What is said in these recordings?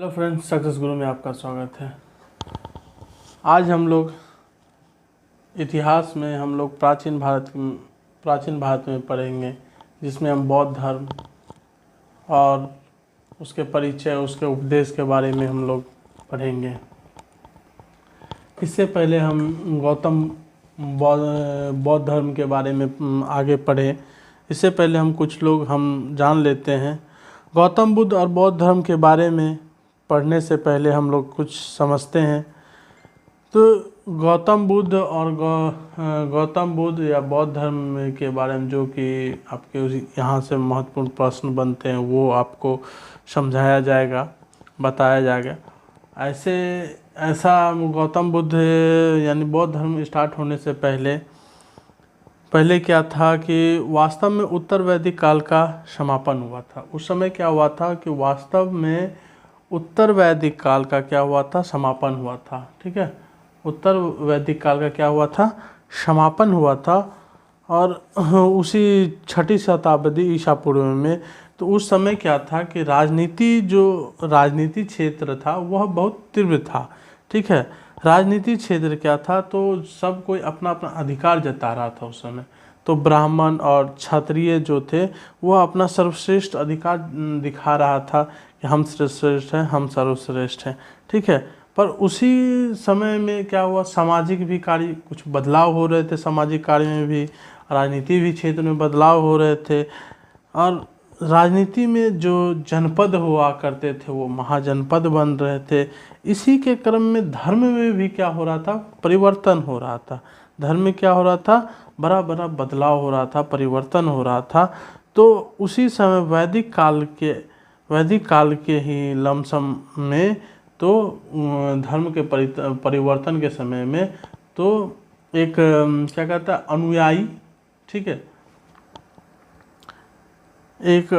Hello friends, success गुरु में आपका स्वागत है। आज हम लोग इतिहास में प्राचीन भारत में पढ़ेंगे, जिसमें हम बौद्ध धर्म और उसके परिचय, उसके उपदेश के बारे में हम लोग पढ़ेंगे। इससे पहले हम बौद्ध धर्म के बारे में आगे पढ़े। इससे पहले हम जान लेते हैं गौतम बुद्ध और बौद्ध धर्म के बारे में। पढ़ने से पहले हम लोग कुछ समझते हैं। तो गौतम बुद्ध या बौद्ध धर्म के बारे में जो कि आपके यहाँ से महत्वपूर्ण प्रश्न बनते हैं, वो आपको समझाया जाएगा, बताया जाएगा। ऐसा गौतम बुद्ध यानी बौद्ध धर्म स्टार्ट होने से पहले क्या था कि वास्तव में उत्तर वैदिक काल का समापन हुआ था। उस समय क्या हुआ था कि वास्तव में उत्तर वैदिक काल का क्या हुआ था, समापन हुआ था। ठीक है, उत्तर वैदिक काल का क्या हुआ था, समापन हुआ था। और उसी 6ठी शताब्दी ईसा पूर्व में, तो उस समय क्या था कि राजनीति क्षेत्र था वह बहुत तीव्र था। ठीक है, राजनीति क्षेत्र क्या था, तो सब कोई अपना अपना अधिकार जता रहा था उस समय। तो ब्राह्मण और क्षत्रिय जो थे वह अपना सर्वश्रेष्ठ अधिकार दिखा रहा था कि हम श्रेष्ठ हैं, हम सर्वश्रेष्ठ हैं। ठीक है, पर उसी समय में क्या हुआ, सामाजिक भी कार्य कुछ बदलाव हो रहे थे, सामाजिक कार्य में भी, राजनीति भी क्षेत्र में बदलाव हो रहे थे। और राजनीति में जो जनपद हुआ करते थे वो महाजनपद बन रहे थे। इसी के क्रम में धर्म में भी क्या हो रहा था, परिवर्तन हो रहा था। धर्म में क्या हो रहा था, बड़ा बड़ा बदलाव हो रहा था, परिवर्तन हो रहा था। तो उसी समय वैदिक काल के ही लमसम में, तो धर्म के परिवर्तन के समय में, तो एक क्या कहता है, अनुयायी, ठीक है, एक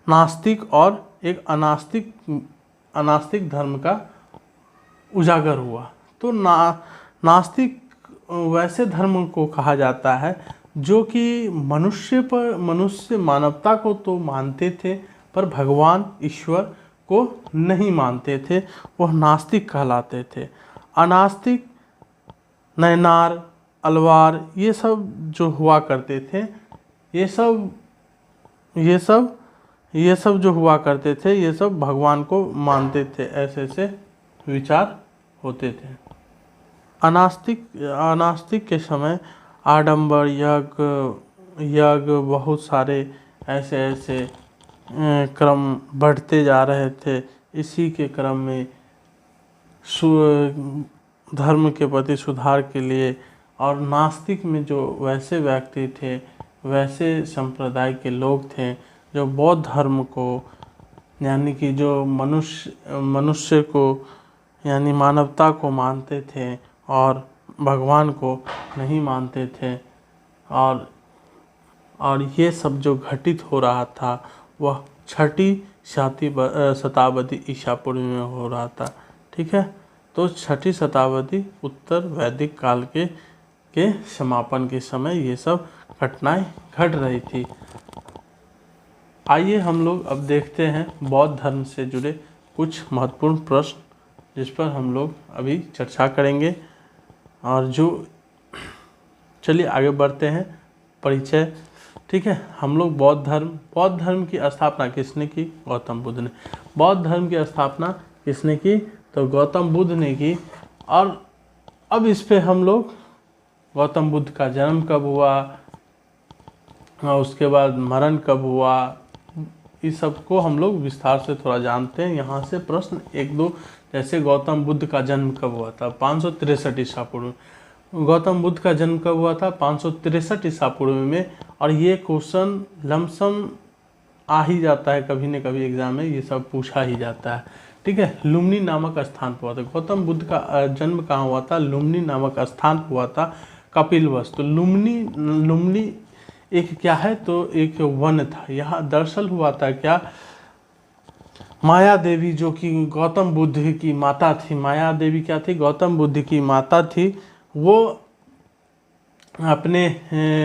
नास्तिक और एक अनास्तिक धर्म का उजागर हुआ। तो नास्तिक वैसे धर्म को कहा जाता है जो कि मनुष्य मानवता को तो मानते थे, पर भगवान ईश्वर को नहीं मानते थे, वह नास्तिक कहलाते थे। अनास्तिक नैनार, अलवार, ये सब जो हुआ करते थे, ये सब जो हुआ करते थे, ये सब भगवान को मानते थे। ऐसे विचार होते थे। अनास्तिक के समय आडंबर, यज्ञ बहुत सारे ऐसे क्रम बढ़ते जा रहे थे। इसी के क्रम में धर्म के प्रति सुधार के लिए, और नास्तिक में जो वैसे व्यक्ति थे, वैसे संप्रदाय के लोग थे जो बौद्ध धर्म को, यानी कि जो मनुष्य को यानी मानवता को मानते थे और भगवान को नहीं मानते थे। और ये सब जो घटित हो रहा था वह 6ठी शताब्दी ईसा पूर्व में हो रहा था। ठीक है, तो 6ठी शताब्दी उत्तर वैदिक काल के समापन के समय ये सब घटनाएं घट रही थी। आइए हम लोग अब देखते हैं बौद्ध धर्म से जुड़े कुछ महत्वपूर्ण प्रश्न, जिस पर हम लोग अभी चर्चा करेंगे। और चलिए आगे बढ़ते हैं। परिचय, ठीक है। हम लोग बौद्ध धर्म की स्थापना किसने की? गौतम बुद्ध ने। बौद्ध धर्म की स्थापना किसने की? तो गौतम बुद्ध ने की। और अब इस पे हम लोग गौतम बुद्ध का जन्म कब हुआ और उसके बाद मरण कब हुआ, इस सब को हम लोग विस्तार से थोड़ा जानते हैं। यहाँ से प्रश्न 1-2, जैसे गौतम बुद्ध का जन्म कब हुआ था? 563 ईसा पूर्व। गौतम बुद्ध का जन्म कब हुआ था? 563 ईसा पूर्व में। और ये क्वेश्चन लमसम आ ही जाता है, कभी न कभी एग्जाम में ये सब पूछा ही जाता है। ठीक है, लुम्नी नामक स्थान पर हुआ था। गौतम बुद्ध का जन्म कहाँ हुआ था? लुम्नी नामक स्थान पर हुआ था, कपिलवस्तु। तो लुम्नी एक क्या है? तो एक वन था। यहाँ दरअसल हुआ था क्या, माया देवी जो कि गौतम बुद्ध की माता थी, माया देवी क्या थी? गौतम बुद्ध की माता थी। वो अपने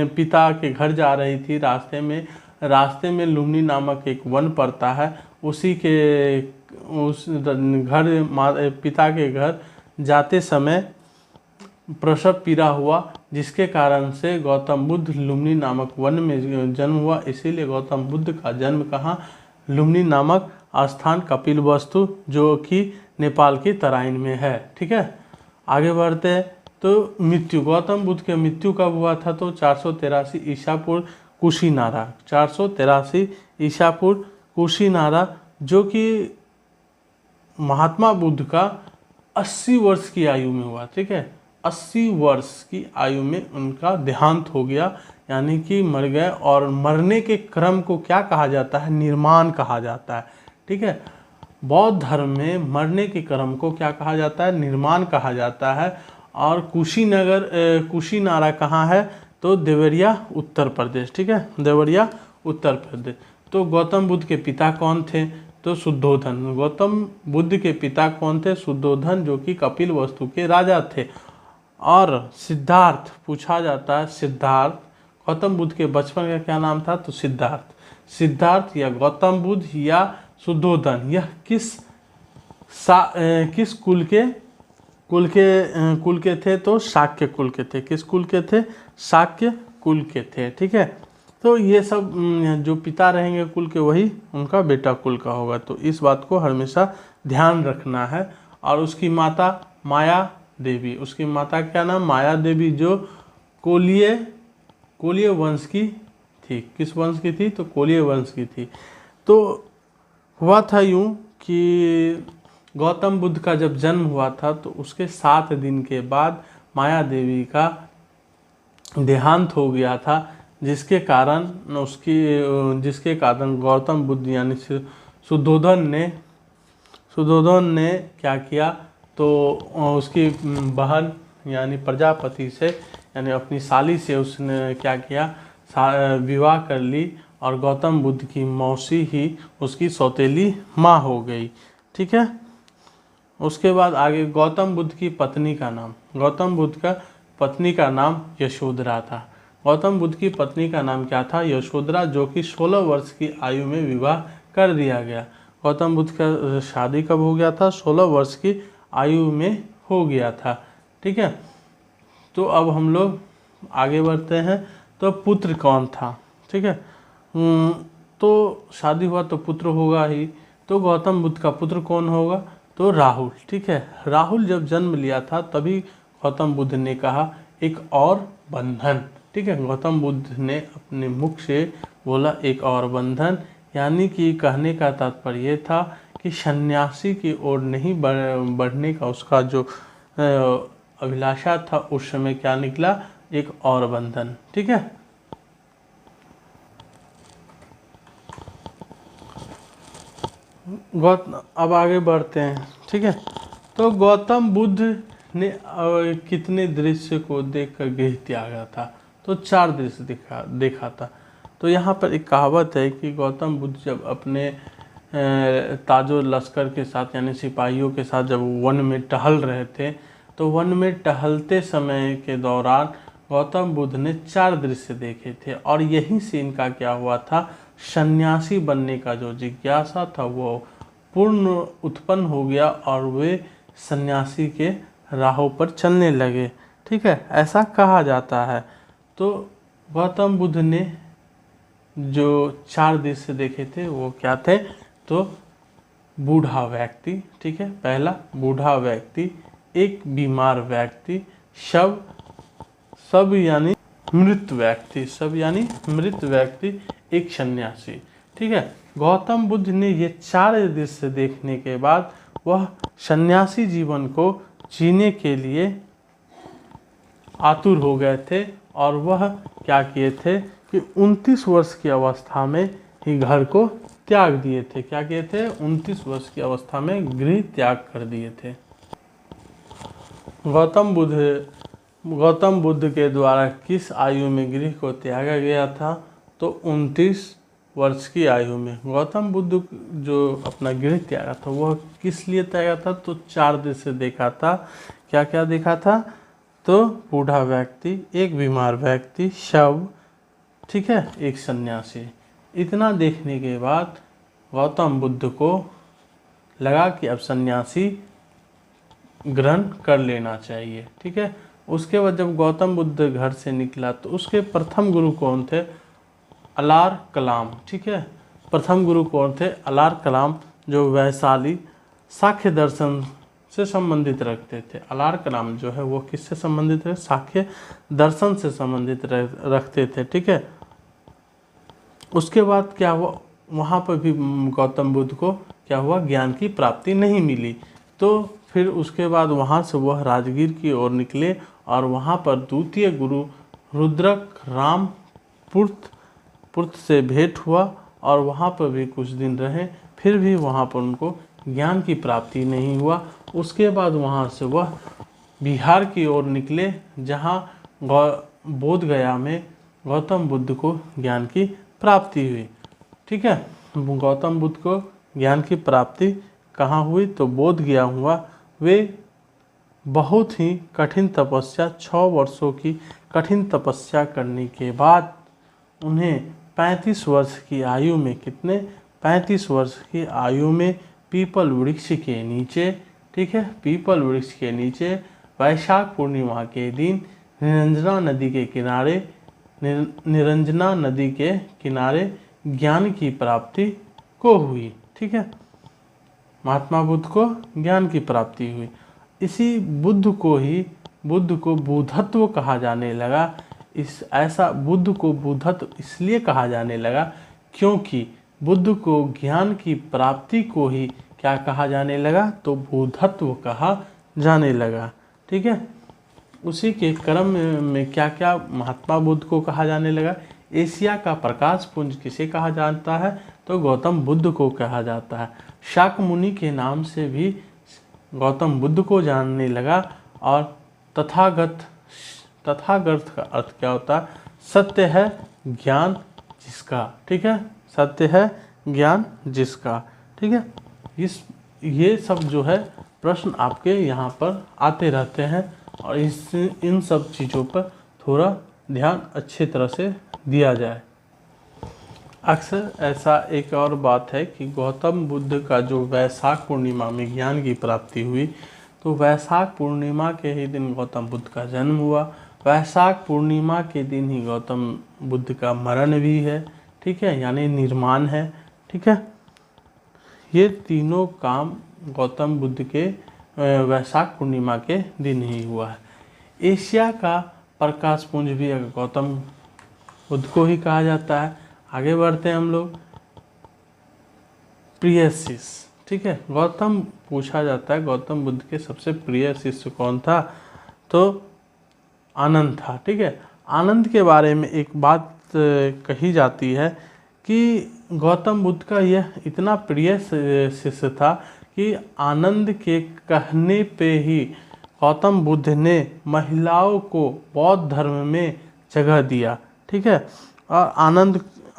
पिता के घर जा रही थी। रास्ते में लुम्नी नामक एक वन पड़ता है, उसी के उस घर पिता के घर जाते समय प्रसव पीड़ा हुआ, जिसके कारण से गौतम बुद्ध लुम्बिनी नामक वन में जन्म हुआ। इसीलिए गौतम बुद्ध का जन्म कहाँ, लुम्बिनी नामक स्थान कपिलवस्तु, जो कि नेपाल की तराइन में है। ठीक है, आगे बढ़ते हैं। तो मृत्यु, गौतम बुद्ध के मृत्यु कब हुआ था, तो 483 ईसा पूर्व कुशीनारा, 483 ईसा पूर्व कुशीनारा, जो कि महात्मा बुद्ध का 80 वर्ष की आयु में हुआ। ठीक है, 80 वर्ष की आयु में उनका देहांत हो गया, यानी कि मर गए। और मरने के क्रम को क्या कहा जाता है, निर्माण कहा जाता है। ठीक है, बौद्ध धर्म में मरने के क्रम को क्या कहा जाता है, निर्माण कहा जाता है। और कुशीनारा कहाँ है, तो देवरिया उत्तर प्रदेश। ठीक है, देवरिया उत्तर प्रदेश। तो गौतम बुद्ध के पिता कौन थे, तो शुद्धोधन। गौतम बुद्ध के पिता कौन थे, शुद्धोधन, जो कि कपिलवस्तु के राजा थे। और सिद्धार्थ पूछा जाता है, सिद्धार्थ, गौतम बुद्ध के बचपन का क्या नाम था, तो सिद्धार्थ। सिद्धार्थ या गौतम बुद्ध या शुद्धोधन, यह किस कुल के थे, तो शाक्य कुल के थे। किस कुल के थे, शाक्य कुल के थे। ठीक है, तो ये सब जो पिता रहेंगे कुल के, वही उनका बेटा कुल का होगा। तो इस बात को हमेशा ध्यान रखना है। और उसकी माता माया देवी, उसकी माता क्या नाम, माया देवी, जो कोलिय वंश की थी। किस वंश की थी, तो कोलिय वंश की थी। तो हुआ था यूँ कि गौतम बुद्ध का जब जन्म हुआ था, तो उसके 7 दिन के बाद माया देवी का देहांत हो गया था, जिसके कारण गौतम बुद्ध यानी शुद्धोधन ने क्या किया, तो उसकी बहन यानी प्रजापति से, यानी अपनी साली से उसने क्या किया, विवाह कर ली। और गौतम बुद्ध की मौसी ही उसकी सौतेली माँ हो गई। ठीक है, उसके बाद आगे गौतम बुद्ध की पत्नी का नाम, गौतम बुद्ध का पत्नी का नाम यशोधरा था। गौतम बुद्ध की पत्नी का नाम क्या था, यशोधरा, जो कि 16 वर्ष की आयु में विवाह कर दिया गया। गौतम बुद्ध का शादी कब हो गया था, 16 वर्ष की आयु में हो गया था। ठीक है, तो अब हम लोग आगे बढ़ते हैं। तो पुत्र कौन था, ठीक है, तो शादी हुआ तो पुत्र होगा ही। तो गौतम बुद्ध का पुत्र कौन होगा, तो राहुल। ठीक है, राहुल जब जन्म लिया था तभी गौतम बुद्ध ने कहा एक और बंधन। ठीक है, गौतम बुद्ध ने अपने मुख से बोला एक और बंधन, यानी कि कहने का तात्पर्य ये था कि सन्यासी की ओर नहीं बढ़ने का उसका जो अभिलाषा था, उस समय क्या निकला, एक और बंधन। ठीक है, अब आगे बढ़ते हैं। ठीक है, तो गौतम बुद्ध ने कितने दृश्य को देखकर गृह त्यागा था, तो 4 दृश्य देखा था। तो यहाँ पर एक कहावत है कि गौतम बुद्ध जब अपने ताजो लश्कर के साथ यानी सिपाहियों के साथ जब वन में टहल रहे थे, तो वन में टहलते समय के दौरान गौतम बुद्ध ने 4 दृश्य देखे थे। और यहीं से इनका क्या हुआ था, सन्यासी बनने का जो जिज्ञासा था वो पूर्ण उत्पन्न हो गया और वे सन्यासी के राहों पर चलने लगे। ठीक है, ऐसा कहा जाता है। तो गौतम बुद्ध ने जो 4 दृश्य देखे थे वो क्या थे, तो बूढ़ा व्यक्ति, ठीक है, पहला बूढ़ा व्यक्ति, एक बीमार व्यक्ति, सब यानी मृत व्यक्ति, सब यानी मृत व्यक्ति, एक सन्यासी। ठीक है, गौतम बुद्ध ने ये 4 दृश्य देखने के बाद वह सन्यासी जीवन को जीने के लिए आतुर हो गए थे। और वह क्या किए थे कि 29 वर्ष की अवस्था में ही घर को त्याग दिए थे। क्या किए थे, 29 वर्ष की अवस्था में गृह त्याग कर दिए थे। गौतम बुद्ध के द्वारा किस आयु में गृह को त्यागा गया था, तो 29 वर्ष की आयु में। गौतम बुद्ध जो अपना गृह त्यागा था वह किस लिए त्यागा था, तो 4 दृश्य देखा था। क्या क्या देखा था, तो बूढ़ा व्यक्ति, एक बीमार व्यक्ति, शव, ठीक है, एक सन्यासी। इतना देखने के बाद गौतम बुद्ध को लगा कि अब सन्यासी ग्रहण कर लेना चाहिए। ठीक है, उसके बाद जब गौतम बुद्ध घर से निकला तो उसके प्रथम गुरु कौन थे? अलार कलाम। ठीक है, प्रथम गुरु कौन थे? अलार कलाम, जो वैशाली सांख्य दर्शन से संबंधित रखते थे। अलार कलाम जो है वो किससे संबंधित है? सांख्य दर्शन से संबंधित रखते थे। ठीक है, उसके बाद क्या हुआ, वहाँ पर भी गौतम बुद्ध को क्या हुआ, ज्ञान की प्राप्ति नहीं मिली। तो फिर उसके बाद वहाँ से वह राजगीर की ओर निकले और वहाँ पर द्वितीय गुरु रुद्रक रामपुर्त से भेंट हुआ और वहाँ पर भी कुछ दिन रहे, फिर भी वहाँ पर उनको ज्ञान की प्राप्ति नहीं हुआ। उसके बाद वहाँ से वह बिहार की ओर निकले, जहाँ बोध गया में गौतम बुद्ध को ज्ञान की प्राप्ति हुई। ठीक है, गौतम बुद्ध को ज्ञान की प्राप्ति कहाँ हुई? तो बोध गया हुआ। वे बहुत ही कठिन तपस्या, 6 वर्षों की कठिन तपस्या करने के बाद उन्हें 35 वर्ष की आयु में, कितने? 35 वर्ष की आयु में पीपल वृक्ष के नीचे, ठीक है, पीपल वृक्ष के नीचे वैशाख पूर्णिमा के दिन निरंजना नदी के किनारे ज्ञान की प्राप्ति को हुई। ठीक है, महात्मा बुद्ध को ज्ञान की प्राप्ति हुई। इसी बुद्ध को बुद्धत्व कहा जाने लगा। बुद्ध को बुद्धत्व इसलिए कहा जाने लगा क्योंकि बुद्ध को ज्ञान की प्राप्ति को ही क्या कहा जाने लगा? तो बुद्धत्व कहा जाने लगा। ठीक है, उसी के क्रम में क्या क्या महात्मा बुद्ध को कहा जाने लगा? एशिया का प्रकाश पुंज किसे कहा जाता है? तो गौतम बुद्ध को कहा जाता है। शाक्यमुनि के नाम से भी गौतम बुद्ध को जानने लगा। और तथागत का अर्थ क्या होता है? सत्य है ज्ञान जिसका। ठीक है, सत्य है ज्ञान जिसका। ठीक है, ये सब जो है प्रश्न आपके यहाँ पर आते रहते हैं और इन सब चीज़ों पर थोड़ा ध्यान अच्छे तरह से दिया जाए। अक्सर ऐसा एक और बात है कि गौतम बुद्ध का जो वैशाख पूर्णिमा में ज्ञान की प्राप्ति हुई, तो वैशाख पूर्णिमा के ही दिन गौतम बुद्ध का जन्म हुआ। वैशाख पूर्णिमा के दिन ही गौतम बुद्ध का मरण भी है। ठीक है, यानी निर्माण है। ठीक है, ये तीनों काम गौतम बुद्ध के वैशाख पूर्णिमा के दिन ही हुआ है। एशिया का प्रकाश पुंज भी गौतम बुद्ध को ही कहा जाता है। आगे बढ़ते हैं हम लोग। प्रिय शिष्य, ठीक है, पूछा जाता है गौतम बुद्ध के सबसे प्रिय शिष्य कौन था? तो आनंद था। ठीक है, आनंद के बारे में एक बात कही जाती है कि गौतम बुद्ध का यह इतना प्रिय शिष्य था कि आनंद के कहने पे ही गौतम बुद्ध ने महिलाओं को बौद्ध धर्म में जगह दिया। ठीक है, और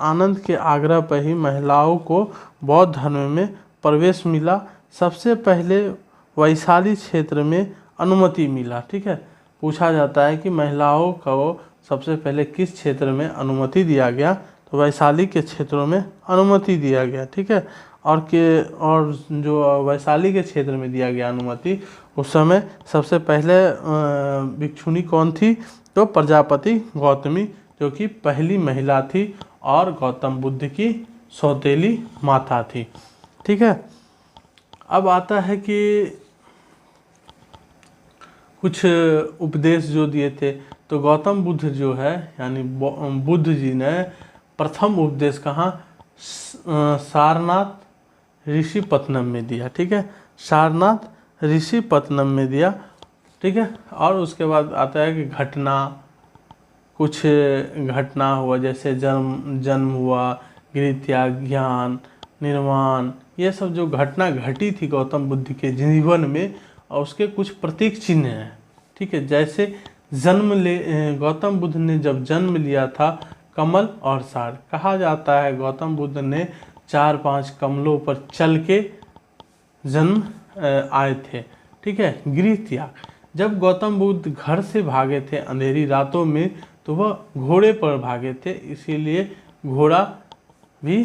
आनंद के आग्रह पर ही महिलाओं को बौद्ध धर्म में प्रवेश मिला। सबसे पहले वैशाली क्षेत्र में अनुमति मिला। ठीक है, पूछा जाता है कि महिलाओं को सबसे पहले किस क्षेत्र में अनुमति दिया गया? तो वैशाली के क्षेत्रों में अनुमति दिया गया। ठीक है, और जो वैशाली के क्षेत्र में दिया गया अनुमति, उस समय सबसे पहले भिक्षुणी कौन थी? तो प्रजापति गौतमी, जो कि पहली महिला थी और गौतम बुद्ध की सौतेली माता थी। ठीक है, अब आता है कि कुछ उपदेश जो दिए थे, तो गौतम बुद्ध जो है यानी बुद्ध जी ने प्रथम उपदेश कहाँ? सारनाथ ऋषिपत्तनम में दिया। ठीक है, सारनाथ ऋषिपत्तनम में दिया। ठीक है, और उसके बाद आता है कि कुछ घटना हुआ, जैसे जन्म हुआ, गृहत्याग, ज्ञान, निर्वाण, ये सब जो घटना घटी थी गौतम बुद्ध के जीवन में, और उसके कुछ प्रतीक चिन्ह हैं। ठीक है, जैसे गौतम बुद्ध ने जब जन्म लिया था, कमल और सार, कहा जाता है गौतम बुद्ध ने 4-5 कमलों पर चल के जन्म आए थे। ठीक है, गृह त्याग, जब गौतम बुद्ध घर से भागे थे अंधेरी रातों में, तो वह घोड़े पर भागे थे, इसीलिए घोड़ा भी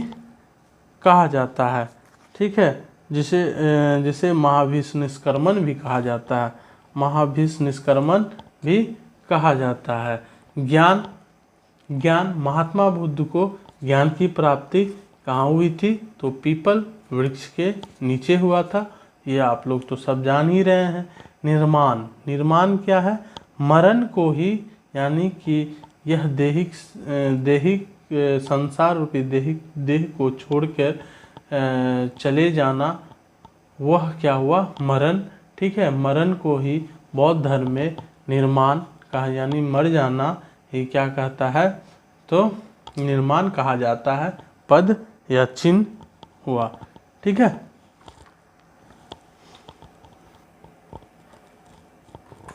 कहा जाता है, ठीक है, जिसे महाभीष निष्क्रमण भी कहा जाता है, महाभीष निष्क्रमण भी कहा जाता है। ज्ञान महात्मा बुद्ध को ज्ञान की प्राप्ति कहाँ हुई थी? तो पीपल वृक्ष के नीचे हुआ था, ये आप लोग तो सब जान ही रहे हैं। निर्माण क्या है? मरण को ही, यानी कि यह दैहिक संसार रूपी देह को छोड़कर चले जाना, वह क्या हुआ? मरण, ठीक है। मरण को ही बौद्ध धर्म में निर्माण कहा, यानी मर जाना ही क्या कहता है? तो निर्माण कहा जाता है, पद या चिन्ह हुआ, ठीक है।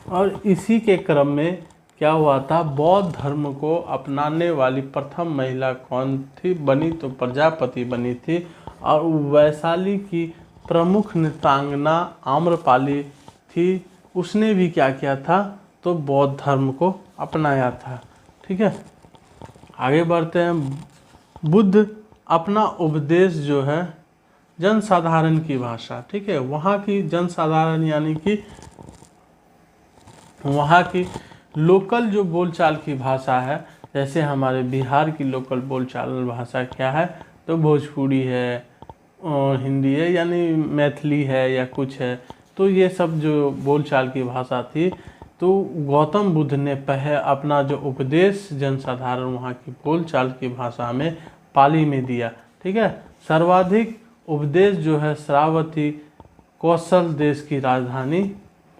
और इसी के क्रम में क्या हुआ था? बौद्ध धर्म को अपनाने वाली प्रथम महिला कौन थी? बनी तो प्रजापति बनी थी, और वैशाली की प्रमुख नृत्यांगना आम्रपाली थी। उसने भी क्या किया था? तो बौद्ध धर्म को अपनाया था, ठीक है। आगे बढ़ते हैं। बुद्ध अपना उपदेश जो है जनसाधारण की भाषा, ठीक है, वहाँ की जनसाधारण यानी कि वहाँ की लोकल जो बोलचाल की भाषा है, जैसे हमारे बिहार की लोकल बोलचाल भाषा क्या है? तो भोजपुरी है, और हिंदी है, यानी मैथिली है या कुछ है। तो ये सब जो बोलचाल की भाषा थी, तो गौतम बुद्ध ने अपना जो उपदेश जनसाधारण वहाँ की बोलचाल की भाषा में पाली में दिया, ठीक है। सर्वाधिक उपदेश जो है श्रावती कौशल देश की राजधानी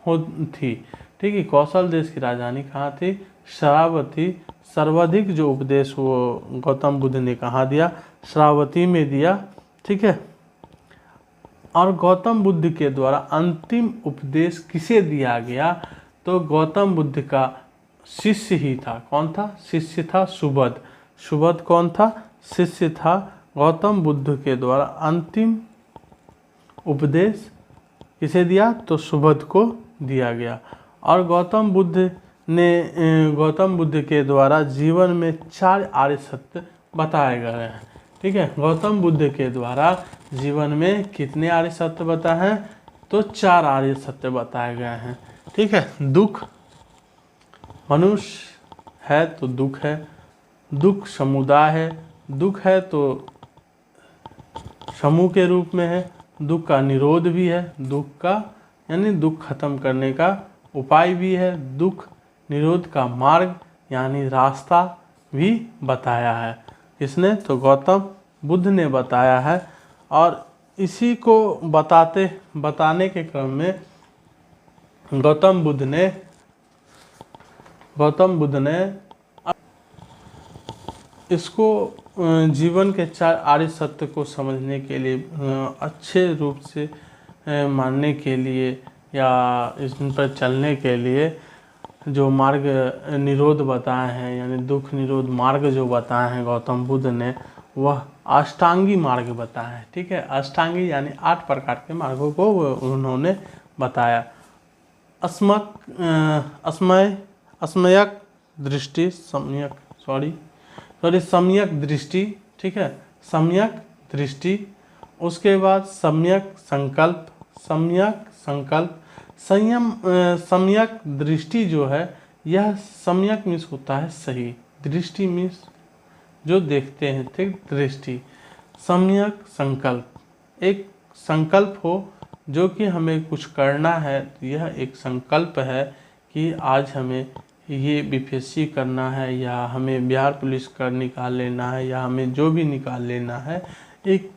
थी, ठीक है। कौशल देश की राजधानी कहाँ थी? श्रावती। सर्वाधिक जो उपदेश वो गौतम बुद्ध ने कहाँ दिया? श्रावती में दिया, ठीक है। और गौतम बुद्ध के द्वारा अंतिम उपदेश किसे दिया गया? तो गौतम बुद्ध का शिष्य ही था। कौन था? शिष्य था सुबोध। सुबोध कौन था? शिष्य था। गौतम बुद्ध के द्वारा अंतिम उपदेश किसे दिया? तो सुबोध को दिया गया। और गौतम बुद्ध के द्वारा जीवन में 4 आर्य सत्य बताए गए हैं, ठीक है। गौतम बुद्ध के द्वारा जीवन में कितने आर्य सत्य बताए हैं? तो 4 आर्य सत्य बताए गए हैं, ठीक है। दुख, मनुष्य है तो दुख है, दुख समुदाय है, दुख है तो समूह के रूप में है, दुख का निरोध भी है, दुख का यानी दुख खत्म करने का उपाय भी है, दुख निरोध का मार्ग यानी रास्ता भी बताया है। किसने? तो गौतम बुद्ध ने बताया है। और इसी को बताने के क्रम में गौतम बुद्ध ने इसको जीवन के 4 आर्य सत्य को समझने के लिए, अच्छे रूप से मानने के लिए या इस पर चलने के लिए जो मार्ग निरोध बताए हैं, यानी दुख निरोध मार्ग जो बताए हैं गौतम बुद्ध ने, वह अष्टांगी मार्ग बताया है, ठीक है। अष्टांगी यानी 8 प्रकार के मार्गों को उन्होंने बताया। सम्यक दृष्टि, ठीक है, सम्यक दृष्टि। उसके बाद सम्यक संकल्प, सम्यक दृष्टि जो है, यह सम्यक मीन्स होता है सही, दृष्टि मीन्स जो देखते हैं, ठीक, दृष्टि। सम्यक संकल्प, एक संकल्प हो जो कि हमें कुछ करना है, तो यह एक संकल्प है कि आज हमें ये बीपीएससी करना है, या हमें बिहार पुलिस का निकाल लेना है, या हमें जो भी निकाल लेना है, एक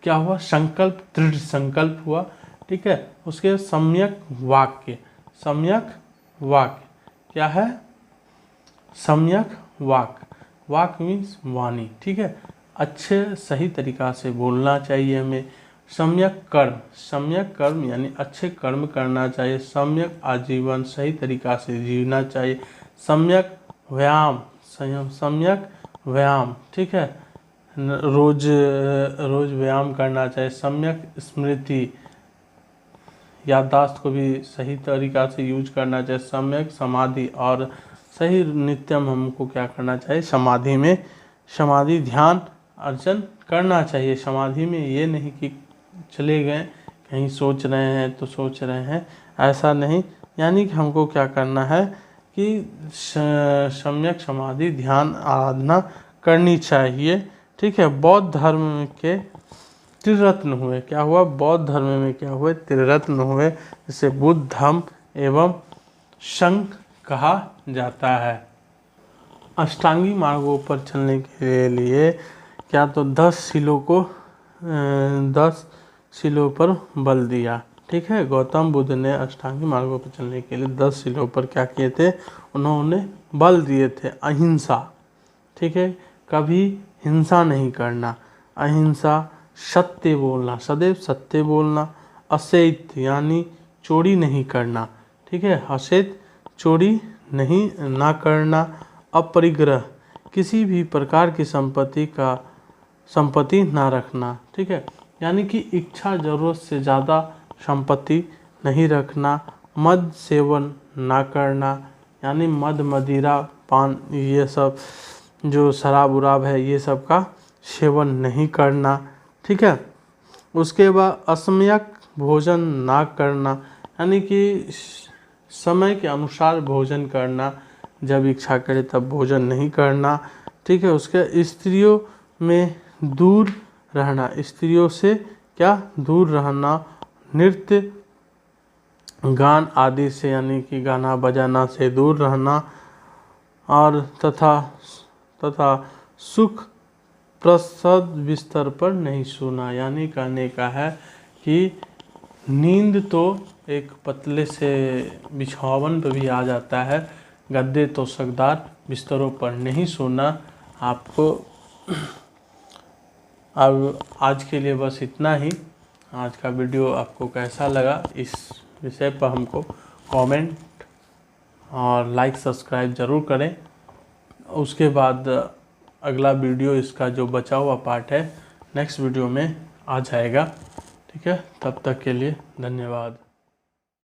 क्या हुआ? संकल्प, दृढ़ संकल्प हुआ, ठीक है। उसके सम्यक वाक्य क्या है? सम्यक वाक्य मीन्स वाणी, ठीक है। अच्छे सही तरीका से बोलना चाहिए हमें। सम्यक कर्म यानी अच्छे कर्म करना चाहिए। सम्यक आजीवन, सही तरीका से जीना चाहिए। सम्यक व्यायाम, ठीक है, रोज व्यायाम करना चाहिए। सम्यक स्मृति, याददाश्त को भी सही तरीका से यूज करना चाहिए। सम्यक समाधि, और सही नित्यम हमको क्या करना चाहिए? समाधि ध्यान अर्चन करना चाहिए समाधि में। ये नहीं कि चले गए कहीं सोच रहे हैं तो सोच रहे हैं, ऐसा नहीं। यानी कि हमको क्या करना है कि सम्यक समाधि ध्यान आराधना करनी चाहिए। ठीक है। बौद्ध धर्म के त्रिरत्न हुए, क्या हुआ, बौद्ध धर्म में क्या हुए, त्रिरत्न हुए, जिसे बुद्ध धम्म एवं संघ कहा जाता है। अष्टांगी मार्गों पर चलने के लिए क्या तो 10 शिलों पर बल दिया। ठीक है। गौतम बुद्ध ने अष्टांगी मार्गों पर चलने के लिए 10 शिलों पर क्या किए थे, उन्होंने बल दिए थे। अहिंसा, ठीक है, कभी हिंसा नहीं करना, अहिंसा, सत्य बोलना, सदैव सत्य बोलना, असेत यानी चोरी नहीं करना। ठीक है। असेत चोरी नहीं ना करना, अपरिग्रह किसी भी प्रकार की संपत्ति ना रखना। ठीक है। यानी कि इच्छा जरूरत से ज़्यादा संपत्ति नहीं रखना, मद सेवन ना करना, यानी मद मदिरा पान ये सब जो शराब उराब है ये सब का सेवन नहीं करना। ठीक है। उसके बाद असमयक भोजन ना करना, यानी कि समय के अनुसार भोजन करना, जब इच्छा करे तब भोजन नहीं करना। ठीक है। उसके स्त्रियों में दूर रहना, स्त्रियों से क्या दूर रहना, नृत्य गान आदि से यानी कि गाना बजाना से दूर रहना, और तथा सुख प्रसद बिस्तर पर नहीं सोना। यानी कहने का है कि नींद तो एक पतले से बिछावन पर भी आ जाता है, गद्दे तोशकदार बिस्तरों पर नहीं सोना। आपको अब आज के लिए बस इतना ही। आज का वीडियो आपको कैसा लगा इस विषय पर हमको कमेंट और लाइक सब्सक्राइब ज़रूर करें। उसके बाद अगला वीडियो इसका जो बचा हुआ पार्ट है नेक्स्ट वीडियो में आ जाएगा। ठीक है। तब तक के लिए धन्यवाद।